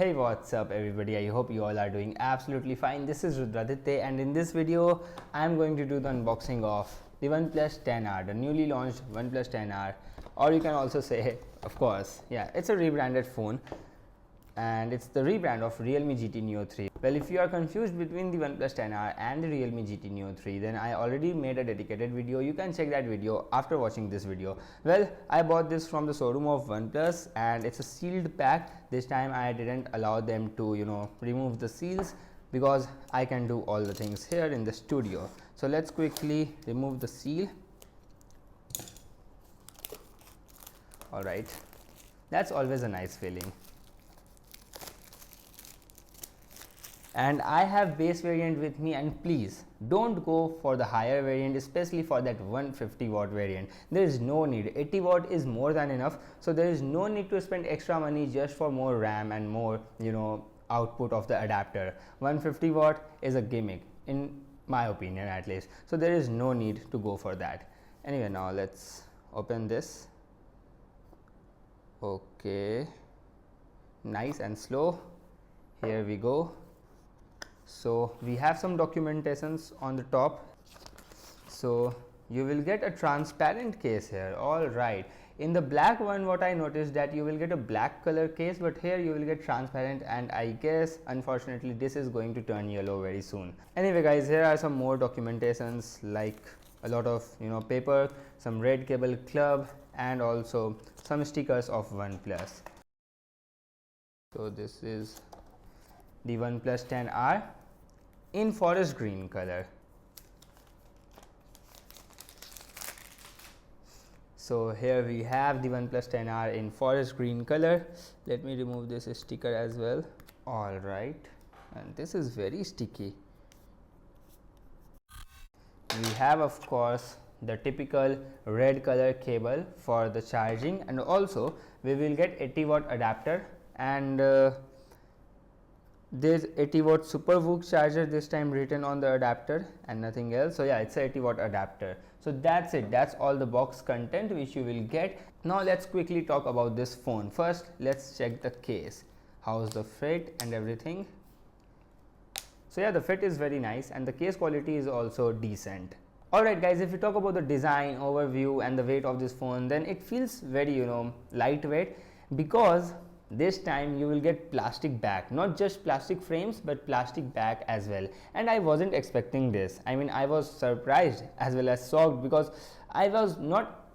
Hey, what's up everybody? I hope you all are doing absolutely fine. This is Rudraditya, and in this video I am going to do the unboxing of the OnePlus 10R, the newly launched OnePlus 10R, or you can also say, of course, yeah, it's a rebranded phone and it's the rebrand of Realme GT Neo 3. Well, if you are confused between the OnePlus 10R and the Realme GT Neo 3, then I already made a dedicated video. You can check that video after watching this video. Well, I bought this from the showroom of OnePlus and it's a sealed pack. This time I didn't allow them to, remove the seals because I can do all the things here in the studio. So let's quickly remove the seal. All right, that's always a nice feeling. And I have base variant with me, and please don't go for the higher variant, especially for that 150 watt variant. There is no need. 80 watt is more than enough, so there is no need to spend extra money just for more RAM and more output of the adapter. 150 watt is a gimmick in my opinion, at least, so there is no need to go for that. Anyway, now let's open this. Okay, nice and slow. Here we go. So we have some documentations on the top. So you will get a transparent case here. All right, in the black one, what I noticed that you will get a black color case, but here you will get transparent, and I guess unfortunately this is going to turn yellow very soon. Anyway guys, here are some more documentations, like a lot of paper, some red cable club, and also some stickers of OnePlus. So this is the OnePlus 10R in forest green color. So here we have the OnePlus 10R in forest green color. Let me remove this sticker as well. All right, and this is very sticky. We have, of course, the typical red color cable for the charging, and also we will get 80 watt adapter, and there's 80 watt super VOOC charger this time written on the adapter and nothing else. So yeah, it's a 80 watt adapter. So that's it. That's all the box content which you will get. Now let's quickly talk about this phone. First, let's check the case. How's the fit and everything? So yeah, the fit is very nice and the case quality is also decent. Alright guys, if we talk about the design overview and the weight of this phone, then it feels very lightweight, because this time you will get plastic back, not just plastic frames but plastic back as well, and I wasn't expecting this. I mean, I was surprised as well as shocked, because I was not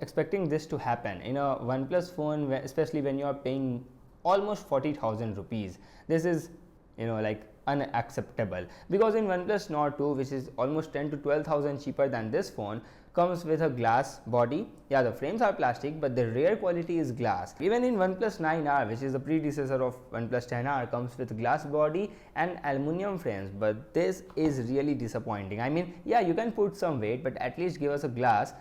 expecting this to happen in a OnePlus phone, especially when you are paying almost 40,000 rupees. This is like unacceptable, because in OnePlus Nord 2, which is almost 10 to 12,000 cheaper than this phone, comes with a glass body. Yeah, the frames are plastic, but the rear quality is glass. Even in OnePlus 9R, which is the predecessor of OnePlus 10R, comes with glass body and aluminum frames, but this is really disappointing. I mean, yeah, you can put some weight, but at least give us a glass.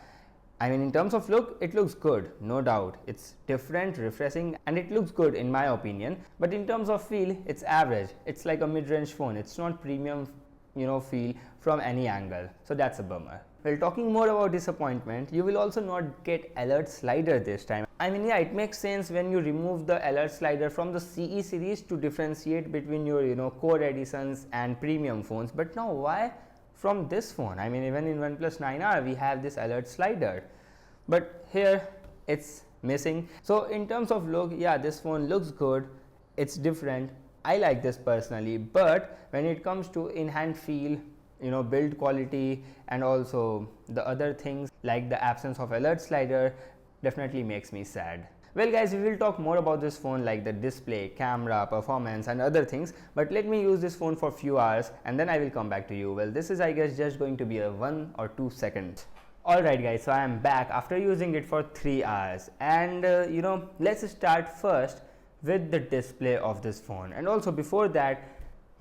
I mean, in terms of look, it looks good, no doubt. It's different, refreshing, and it looks good in my opinion. But in terms of feel, it's average. It's like a mid-range phone. It's not premium, feel from any angle. So that's a bummer. Well, talking more about disappointment, you will also not get alert slider this time. I mean, yeah, it makes sense when you remove the alert slider from the CE series to differentiate between your, core editions and premium phones. But now why from this phone? I mean, even in OnePlus 9R we have this alert slider, but here it's missing. So in terms of look, yeah, this phone looks good, it's different, I like this personally, but when it comes to in-hand feel, build quality, and also the other things like the absence of alert slider, definitely makes me sad. Well guys, we will talk more about this phone, like the display, camera, performance and other things, but let me use this phone for few hours and then I will come back to you. Well, this is, I guess, just going to be a 1 or 2 seconds. Alright guys, so I am back after using it for 3 hours, and let's start first with the display of this phone, and also before that,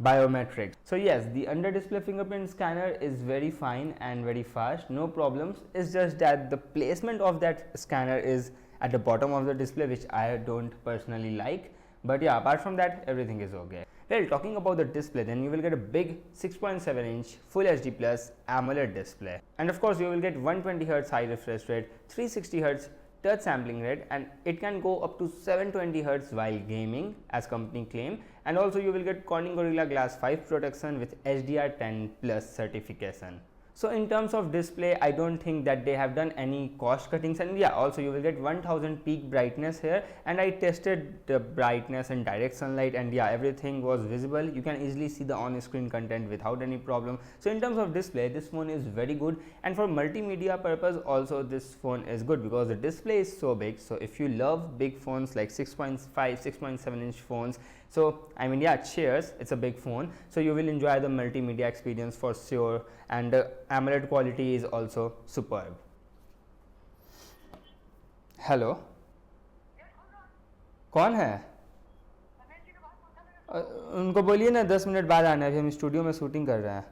biometrics. So yes, the under display fingerprint scanner is very fine and very fast, no problems. It's just that the placement of that scanner is at the bottom of the display, which I don't personally like, but yeah, apart from that, everything is okay. Well, talking about the display, then you will get a big 6.7 inch Full HD Plus AMOLED display, and of course you will get 120 Hz high refresh rate, 360 Hz touch sampling rate, and it can go up to 720 Hz while gaming as company claim. And also you will get Corning Gorilla Glass 5 protection with HDR10 plus certification. So in terms of display, I don't think that they have done any cost cuttings, and yeah, also you will get 1000 peak brightness here, and I tested the brightness in direct sunlight, and yeah, everything was visible. You can easily see the on-screen content without any problem. So in terms of display, this phone is very good, and for multimedia purpose also this phone is good because the display is so big. So if you love big phones like 6.5 6.7 inch phones, so I mean, yeah, cheers, it's a big phone, so you will enjoy the multimedia experience for sure, and the AMOLED quality is also superb. Hello, कौन है? उनको बोलिए ना 10 minute बाद आना है, अभी हम स्टूडियो में शूटिंग कर रहे हैं.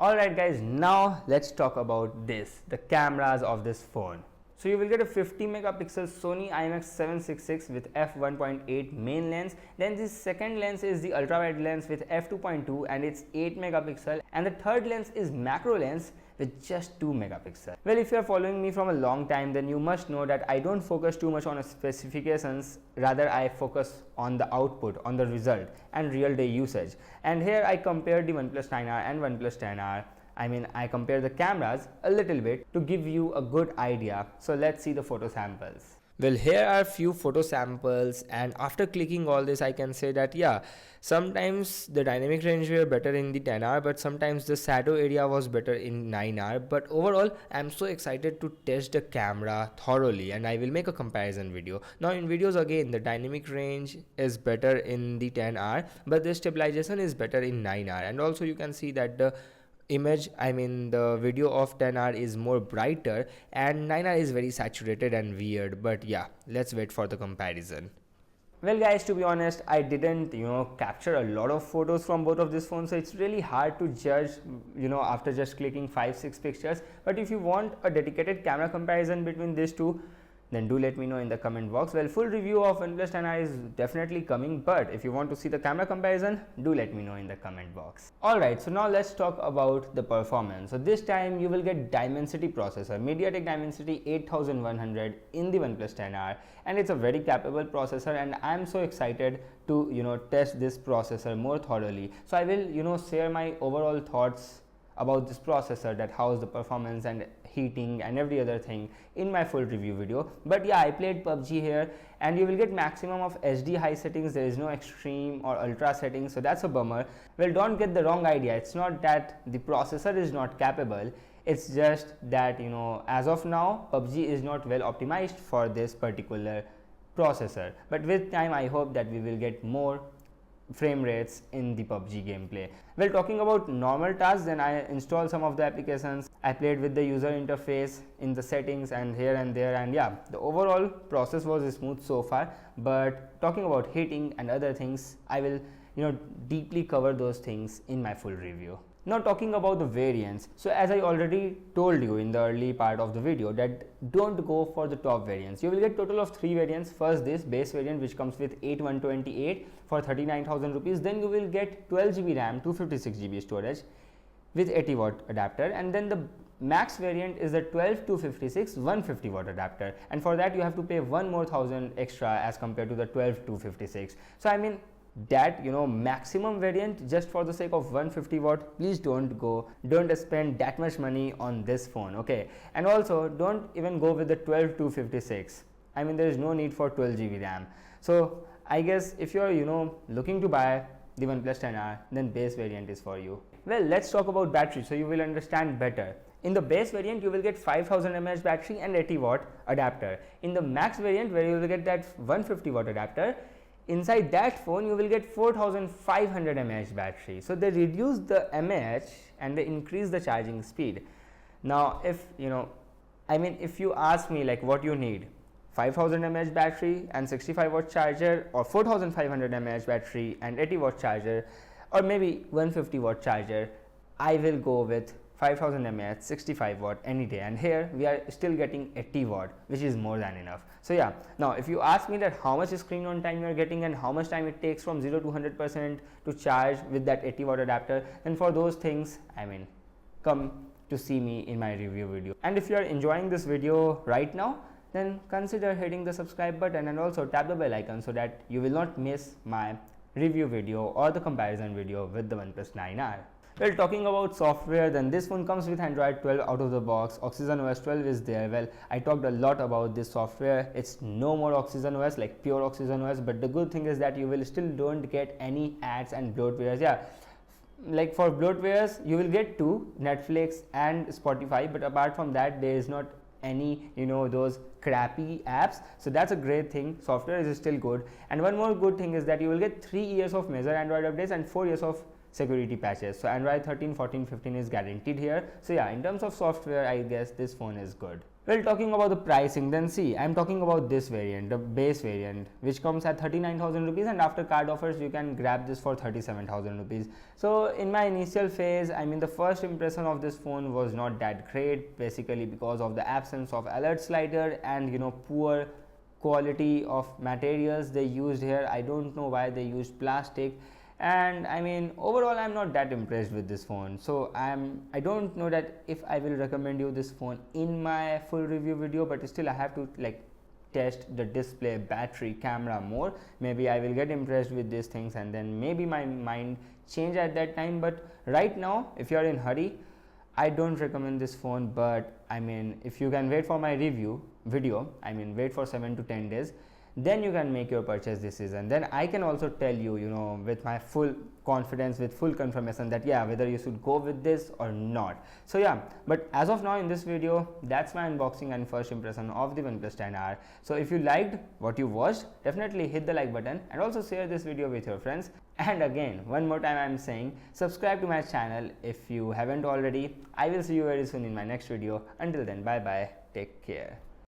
Alright guys, now let's talk about this, the cameras of this phone. So you will get a 50 megapixel Sony IMX766 with f1.8 main lens. Then the second lens is the ultra wide lens with f2.2 and it's 8 megapixel, and the third lens is macro lens with just 2 megapixel. Well, if you are following me from a long time, then you must know that I don't focus too much on specifications, rather I focus on the output, on the result and real day usage. And here I compared the OnePlus 10R and OnePlus 10R. I mean, I compare the cameras a little bit to give you a good idea. So let's see the photo samples. Well, here are few photo samples, and after clicking all this I can say that yeah, sometimes the dynamic range were better in the 10R, but sometimes the shadow area was better in 9R. But overall I'm so excited to test the camera thoroughly, and I will make a comparison video. Now in videos again, the dynamic range is better in the 10R, but the stabilization is better in 9R, and also you can see that the image, I mean the video of 10R is more brighter and 9R is very saturated and weird. But yeah, let's wait for the comparison. Well guys, to be honest, I didn't capture a lot of photos from both of these phones, so it's really hard to judge after just clicking 5-6 pictures. But if you want a dedicated camera comparison between these two, then do let me know in the comment box. Well, full review of OnePlus 10R is definitely coming, but if you want to see the camera comparison, do let me know in the comment box. Alright, so now let's talk about the performance. So this time you will get Dimensity processor, MediaTek Dimensity 8100 in the OnePlus 10R, and it's a very capable processor, and I'm so excited to test this processor more thoroughly. So I will share my overall thoughts about this processor, that how's the performance and heating and every other thing in my full review video. But yeah, I played PUBG here, and you will get maximum of HD high settings. There is no extreme or ultra settings, so that's a bummer. Well, don't get the wrong idea, it's not that the processor is not capable, it's just that as of now PUBG is not well optimized for this particular processor. But with time I hope that we will get more frame rates in the PUBG gameplay. Well, talking about normal tasks, then I installed some of the applications, I played with the user interface in the settings and here and there, and yeah, the overall process was smooth so far. But talking about heating and other things, I will deeply cover those things in my full review. Now talking about the variants, so as I already told you in the early part of the video that don't go for the top variants. You will get total of 3 variants. First, this base variant which comes with 8128 for 39,000 rupees. Then you will get 12GB RAM, 256GB storage with 80 watt adapter, and then the max variant is the 12-256 150 watt adapter, and for that you have to pay 1 more thousand extra as compared to the 12-256. So I mean that maximum variant, just for the sake of 150 watt, please don't spend that much money on this phone, okay? And also don't even go with the 12-256. I mean there is no need for 12GB RAM. So I guess if you are looking to buy the OnePlus 10R, then base variant is for you. Well, let's talk about battery so you will understand better. In the base variant you will get 5000 mAh battery and 80 watt adapter. In the max variant, where you will get that 150 watt adapter, inside that phone you will get 4500 mAh battery. So they reduce the mAh and they increase the charging speed. Now if if you ask me like what you need, 5000 mAh battery and 65 watt charger, or 4500 mAh battery and 80 watt charger, or maybe 150 watt charger, I will go with 5000 mAh 65 watt any day, and here we are still getting 80 watt, which is more than enough. So yeah, now if you ask me that how much screen on time you are getting and how much time it takes from 0 to 100% to charge with that 80 watt adapter, then for those things come to see me in my review video. And if you are enjoying this video right now, then consider hitting the subscribe button and also tap the bell icon so that you will not miss my review video or the comparison video with the OnePlus 9R. Well, talking about software, then this phone comes with Android 12 out of the box. Oxygen OS 12 is there. Well, I talked a lot about this software. It's no more Oxygen OS, like pure Oxygen OS, but the good thing is that you will still don't get any ads and bloatwares. Yeah, like for bloatwares you will get two, Netflix and Spotify, but apart from that there is not any those crappy apps. So that's a great thing. Software is still good, and one more good thing is that you will get 3 years of major Android updates and 4 years of security patches. So Android 13, 14, 15 is guaranteed here. So yeah, in terms of software, I guess this phone is good. Well, talking about the pricing, then see, I'm talking about this variant, the base variant, which comes at 39,000 rupees, and after card offers you can grab this for 37,000 rupees. So in my initial phase, I mean the first impression of this phone was not that great, basically because of the absence of alert slider and poor quality of materials they used here. I don't know why they used plastic, and I mean overall I'm not that impressed with this phone. So I don't know that if I will recommend you this phone in my full review video, but still I have to test the display, battery, camera more. Maybe I will get impressed with these things and then maybe my mind change at that time, but right now if you are in hurry, I don't recommend this phone. But I mean if you can wait for my review video, I mean wait for 7 to 10 days, then you can make your purchase decision. Then I can also tell you with my full confidence, with full confirmation that yeah, whether you should go with this or not. So yeah, but as of now in this video, that's my unboxing and first impression of the OnePlus 10R. So if you liked what you watched, definitely hit the like button and also share this video with your friends. And again, one more time I'm saying, subscribe to my channel if you haven't already. I will see you very soon in my next video. Until then, bye bye, take care.